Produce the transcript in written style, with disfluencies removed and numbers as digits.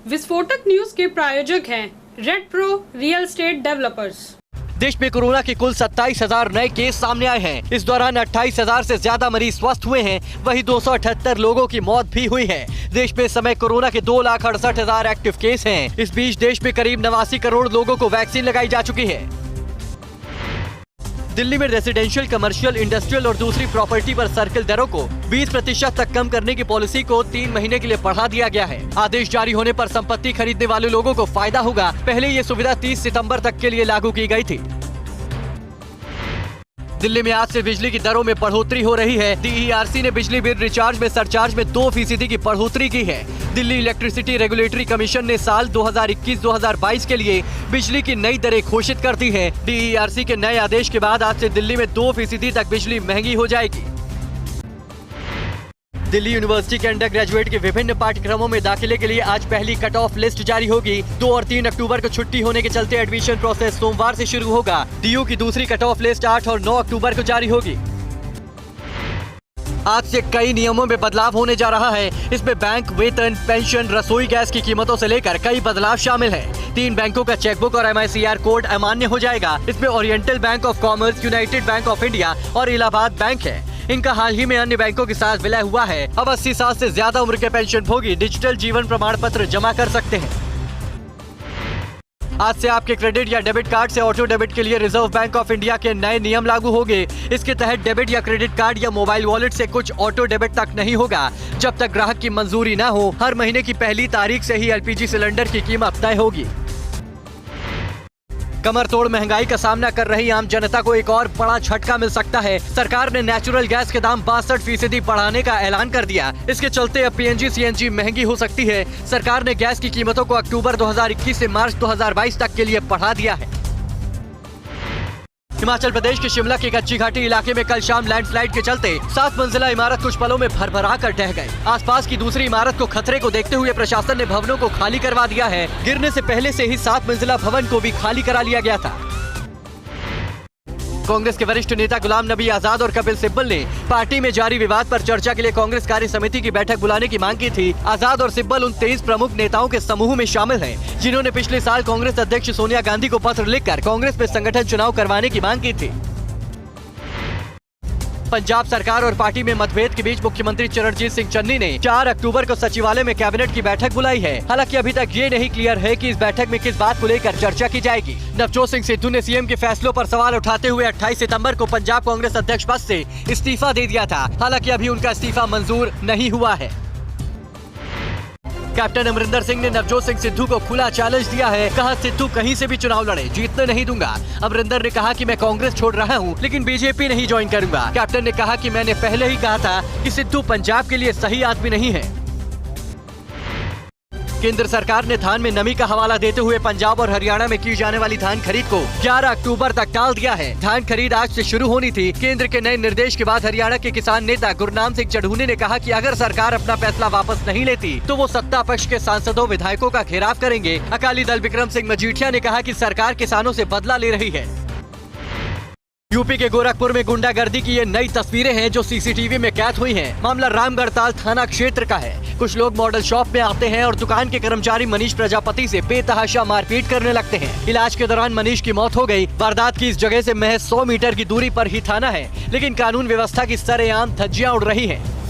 विस्फोटक न्यूज के प्रायोजक हैं red pro real estate developers. देश में कोरोना के कुल 27,000 नए केस सामने आए हैं। इस दौरान 28,000 से ज्यादा मरीज स्वस्थ हुए हैं। वहीं 278 लोगों की मौत भी हुई है। देश में इस समय कोरोना के 2,68,000 एक्टिव केस हैं। इस बीच देश में करीब 89 करोड़ लोगों को वैक्सीन लगाई जा चुकी है। दिल्ली में रेजिडेंशियल, कमर्शियल, इंडस्ट्रियल और दूसरी प्रॉपर्टी पर सर्किल दरों को 20% तक कम करने की पॉलिसी को 3 महीने के लिए बढ़ा दिया गया है। आदेश जारी होने पर संपत्ति खरीदने वाले लोगों को फायदा होगा। पहले ये सुविधा 30 सितंबर तक के लिए लागू की गई थी। दिल्ली में आज से बिजली की दरों में बढ़ोतरी हो रही है। DERC ने बिजली बिल रिचार्ज में सरचार्ज में 2% की बढ़ोतरी की है। दिल्ली इलेक्ट्रिसिटी रेगुलेटरी कमीशन ने साल 2021-2022 के लिए बिजली की नई दरें घोषित कर दी है। DERC के नए आदेश के बाद आज से दिल्ली में 2% तक बिजली महंगी हो जाएगी। दिल्ली यूनिवर्सिटी के अंडर ग्रेजुएट के विभिन्न पाठ्यक्रमों में दाखिले के लिए आज पहली कट ऑफ लिस्ट जारी होगी। 2 और 3 अक्टूबर को छुट्टी होने के चलते एडमिशन प्रोसेस सोमवार से शुरू होगा। DU की दूसरी कट ऑफ लिस्ट 8 और 9 अक्टूबर को जारी होगी। आज से कई नियमों में बदलाव होने जा रहा है। इसमें बैंक, वेतन, पेंशन, रसोई गैस की कीमतों से लेकर कई बदलाव शामिल है। 3 बैंकों का चेकबुक और MICR कोड अमान्य हो जाएगा। इसमें oriental bank of commerce, United bank of India और इलाहाबाद बैंक है। इनका हाल ही में अन्य बैंकों के साथ विलय हुआ है। अब 80 साल से ज्यादा उम्र के पेंशन भोगी डिजिटल जीवन प्रमाण पत्र जमा कर सकते हैं। आज से आपके क्रेडिट या डेबिट कार्ड से ऑटो डेबिट के लिए रिजर्व बैंक ऑफ इंडिया के नए नियम लागू होंगे। इसके तहत डेबिट या क्रेडिट कार्ड या मोबाइल वॉलेट से कुछ ऑटो डेबिट तक नहीं होगा जब तक ग्राहक की मंजूरी न हो। हर महीने की पहली तारीख से ही LPG सिलेंडर की कीमत तय होगी। कमर तोड़ महंगाई का सामना कर रही आम जनता को एक और बड़ा झटका मिल सकता है। सरकार ने नेचुरल गैस के दाम 62% बढ़ाने का ऐलान कर दिया। इसके चलते अब PNG CNG महंगी हो सकती है। सरकार ने गैस की कीमतों को अक्टूबर 2021 से मार्च 2022 तक के लिए बढ़ा दिया है। हिमाचल प्रदेश के शिमला के कच्ची घाटी इलाके में कल शाम लैंडस्लाइड के चलते 7 मंजिला इमारत कुछ पलों में भरभरा कर ढह गई। आसपास की दूसरी इमारत को खतरे को देखते हुए प्रशासन ने भवनों को खाली करवा दिया है। गिरने से पहले से ही 7 मंजिला भवन को भी खाली करा लिया गया था। कांग्रेस के वरिष्ठ नेता गुलाम नबी आजाद और कपिल सिब्बल ने पार्टी में जारी विवाद पर चर्चा के लिए कांग्रेस कार्य समिति की बैठक बुलाने की मांग की थी। आजाद और सिब्बल उन 23 प्रमुख नेताओं के समूह में शामिल हैं, जिन्होंने पिछले साल कांग्रेस अध्यक्ष सोनिया गांधी को पत्र लिखकर कांग्रेस में संगठन चुनाव करवाने की मांग की थी। पंजाब सरकार और पार्टी में मतभेद के बीच मुख्यमंत्री चरणजीत सिंह चन्नी ने 4 अक्टूबर को सचिवालय में कैबिनेट की बैठक बुलाई है। हालांकि अभी तक ये नहीं क्लियर है कि इस बैठक में किस बात को लेकर चर्चा की जाएगी। नवजोत सिंह सिद्धू ने CM के फैसलों पर सवाल उठाते हुए 28 सितंबर को पंजाब कांग्रेस अध्यक्ष पद से इस्तीफा दे दिया था। हालांकि अभी उनका इस्तीफा मंजूर नहीं हुआ है। कैप्टन अमरिंदर सिंह ने नवजोत सिंह सिद्धू को खुला चैलेंज दिया है। कहा, सिद्धू कहीं से भी चुनाव लड़े, जीतने नहीं दूंगा। अमरिंदर ने कहा कि मैं कांग्रेस छोड़ रहा हूं, लेकिन BJP नहीं ज्वाइन करूंगा। कैप्टन ने कहा कि मैंने पहले ही कहा था कि सिद्धू पंजाब के लिए सही आदमी नहीं है। केंद्र सरकार ने धान में नमी का हवाला देते हुए पंजाब और हरियाणा में की जाने वाली धान खरीद को 11 अक्टूबर तक टाल दिया है। धान खरीद आज से शुरू होनी थी। केंद्र के नए निर्देश के बाद हरियाणा के किसान नेता गुरनाम सिंह चढ़ूने ने कहा कि अगर सरकार अपना फैसला वापस नहीं लेती तो वो सत्ता पक्ष के सांसदों, विधायकों का घेराव करेंगे। अकाली दल विक्रम सिंह मजीठिया ने कहा कि सरकार किसानों से बदला ले रही है। यूपी के गोरखपुर में गुंडागर्दी की ये नई तस्वीरें हैं जो CCTV में कैद हुई हैं। मामला रामगढ़ताल थाना क्षेत्र का है। कुछ लोग मॉडल शॉप में आते हैं और दुकान के कर्मचारी मनीष प्रजापति से बेतहाशा मारपीट करने लगते हैं। इलाज के दौरान मनीष की मौत हो गई। वारदात की इस जगह से महज 100 मीटर की दूरी पर ही थाना है, लेकिन कानून व्यवस्था की सरेआम धज्जियां उड़ रही हैं।